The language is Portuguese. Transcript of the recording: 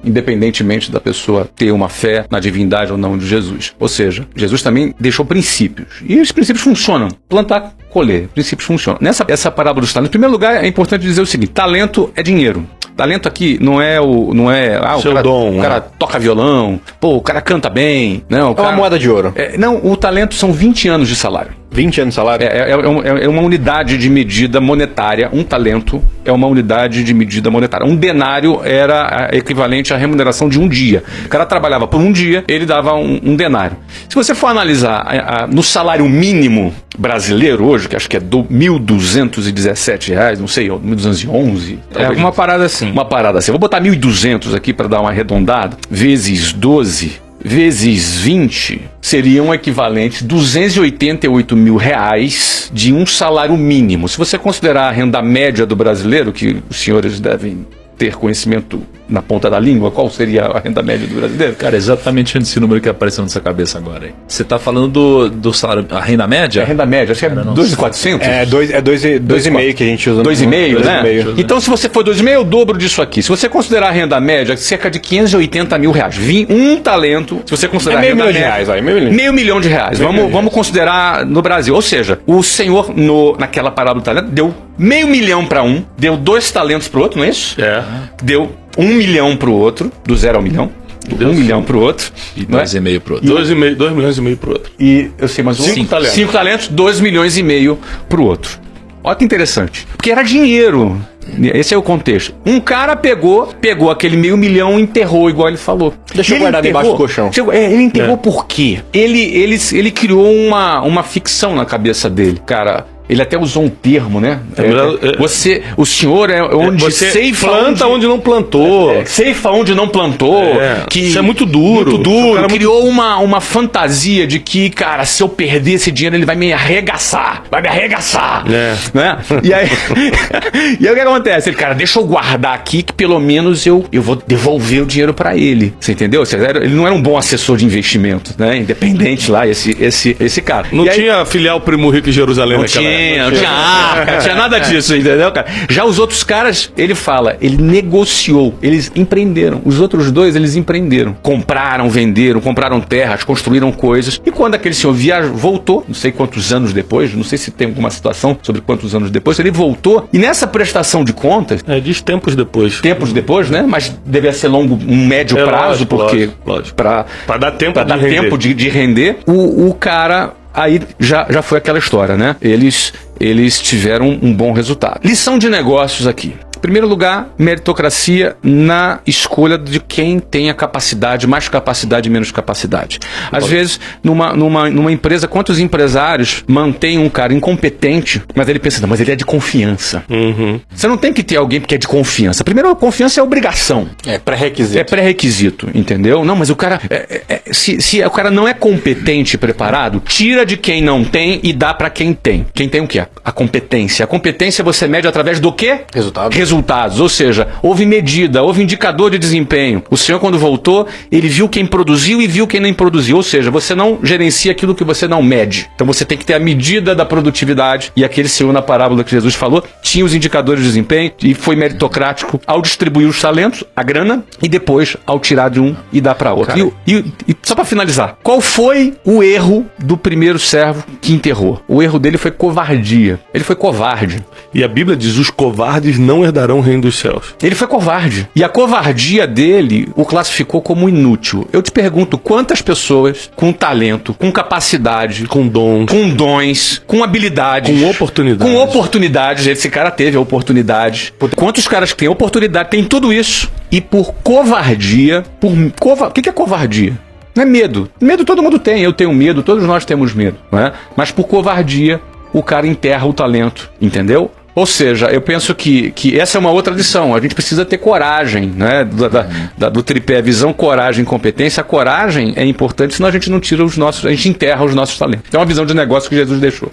independentemente da pessoa ter uma fé na divindade ou não de Jesus. Ou seja, Jesus também deixou princípios. E esses princípios funcionam. Plantar, colher. Princípios funcionam. Essa parábola dos talentos, em primeiro lugar, é importante dizer o seguinte: talento é dinheiro. Talento aqui não é o seu dom. O cara toca violão, o cara canta bem. Não, é uma moeda de ouro. Não, o talento são 20 anos de salário. 20 anos de salário? É uma unidade de medida monetária. Um talento é uma unidade de medida monetária. Um denário era equivalente à remuneração de um dia. O cara trabalhava por um dia, ele dava um denário. Se você for analisar no salário mínimo brasileiro hoje, que acho que é R$ 1.217, não sei, 1.211. É uma parada assim. Uma parada assim. Vou botar 1.200 aqui para dar uma arredondada, vezes 12... vezes 20 seriam equivalentes a R$288 mil de um salário mínimo. Se você considerar a renda média do brasileiro, que os senhores devem ter conhecimento na ponta da língua, qual seria a renda média do brasileiro? Cara, exatamente esse número que apareceu na sua cabeça agora. Aí. Você tá falando do salário, a renda média? É a renda média, acho que é 2.400. É 2,5 que a gente usa. 2,5, né? Então, se você for 2,5, é o dobro disso aqui. Se você considerar a renda média, cerca de R$580 mil. Um talento, se você considerar meio a renda milhão de reais, meio milhão de reais. Vamos considerar no Brasil. Ou seja, o senhor, naquela parábola do talento, deu R$500 mil para um, deu 2 talentos para o outro, não é isso? É. Deu R$1 milhão para o outro, do 0 ao milhão. R$1 milhão para o outro. E 2,5 para o outro. 2 milhões e meio para o outro. E eu sei, mas 5 talentos. 5 talentos, 2,5 milhões para o outro. Olha que interessante. Porque era dinheiro. Esse é o contexto. Um cara pegou aquele R$500 mil e enterrou, igual ele falou. Deixa eu guardar debaixo do colchão. Ele enterrou por quê? Ele criou uma ficção na cabeça dele. Cara, ele até usou um termo, né? O senhor é onde você ceifa planta onde não plantou. Ceifa onde não plantou. Isso é muito duro. Muito duro. Criou uma fantasia de que, cara, se eu perder esse dinheiro, ele vai me arregaçar. Vai me arregaçar. Né? E aí o que acontece? Ele, cara, deixa eu guardar aqui que pelo menos eu vou devolver o dinheiro pra ele. Você entendeu? Ele não era um bom assessor de investimento, né? Independente lá, esse cara. Não tinha filial Primo Rico em Jerusalém naquela época. Não tinha arca, não tinha nada disso, entendeu, cara? Já os outros caras, ele fala, ele negociou, eles empreenderam. Os outros dois, eles empreenderam. Compraram, venderam, compraram terras, construíram coisas. E quando aquele senhor voltou, não sei quantos anos depois, não sei se tem alguma situação sobre quantos anos depois, ele voltou, e nessa prestação de contas... diz tempos depois. Tempos depois, né? Mas devia ser longo, um médio prazo, lógico, porque... Lógico. Pra dar tempo de render. O cara... Aí já foi aquela história, né? Eles tiveram um bom resultado. Lição de negócios aqui. Em primeiro lugar, meritocracia na escolha de quem tem a capacidade, mais capacidade e menos capacidade. Às vezes, numa empresa, quantos empresários mantêm um cara incompetente, mas ele pensa, não, mas ele é de confiança. Você não tem que ter alguém que é de confiança. Primeiro, a confiança é obrigação. É pré-requisito. É pré-requisito, entendeu? Não, mas o cara... Se o cara não é competente e preparado, tira de quem não tem e dá pra quem tem. Quem tem o quê? A competência. A competência você mede através do quê? Resultados, ou seja, houve medida, houve indicador de desempenho. O senhor, quando voltou, ele viu quem produziu e viu quem não produziu, ou seja, você não gerencia aquilo que você não mede. Então você tem que ter a medida da produtividade, e aquele senhor na parábola que Jesus falou, tinha os indicadores de desempenho e foi meritocrático ao distribuir os talentos, a grana, e depois ao tirar de um e dar para outro. E só para finalizar, qual foi o erro do primeiro servo que enterrou? O erro dele foi covardia. Ele foi covarde. E a Bíblia diz, os covardes não herdarão o reino dos céus. Ele foi covarde. E a covardia dele o classificou como inútil. Eu te pergunto, quantas pessoas com talento, com capacidade, com dons, com habilidades, com oportunidades, esse cara teve a oportunidade. Quantos caras que têm oportunidade, têm tudo isso, e por covardia, o que é covardia? Não é medo. Medo todo mundo tem, eu tenho medo, todos nós temos medo, não é? Mas por covardia, o cara enterra o talento, entendeu? Ou seja, eu penso que essa é uma outra lição. A gente precisa ter coragem, né? Do tripé, visão, coragem, competência. A coragem é importante, senão a gente não tira a gente enterra os nossos talentos. É uma visão de negócio que Jesus deixou.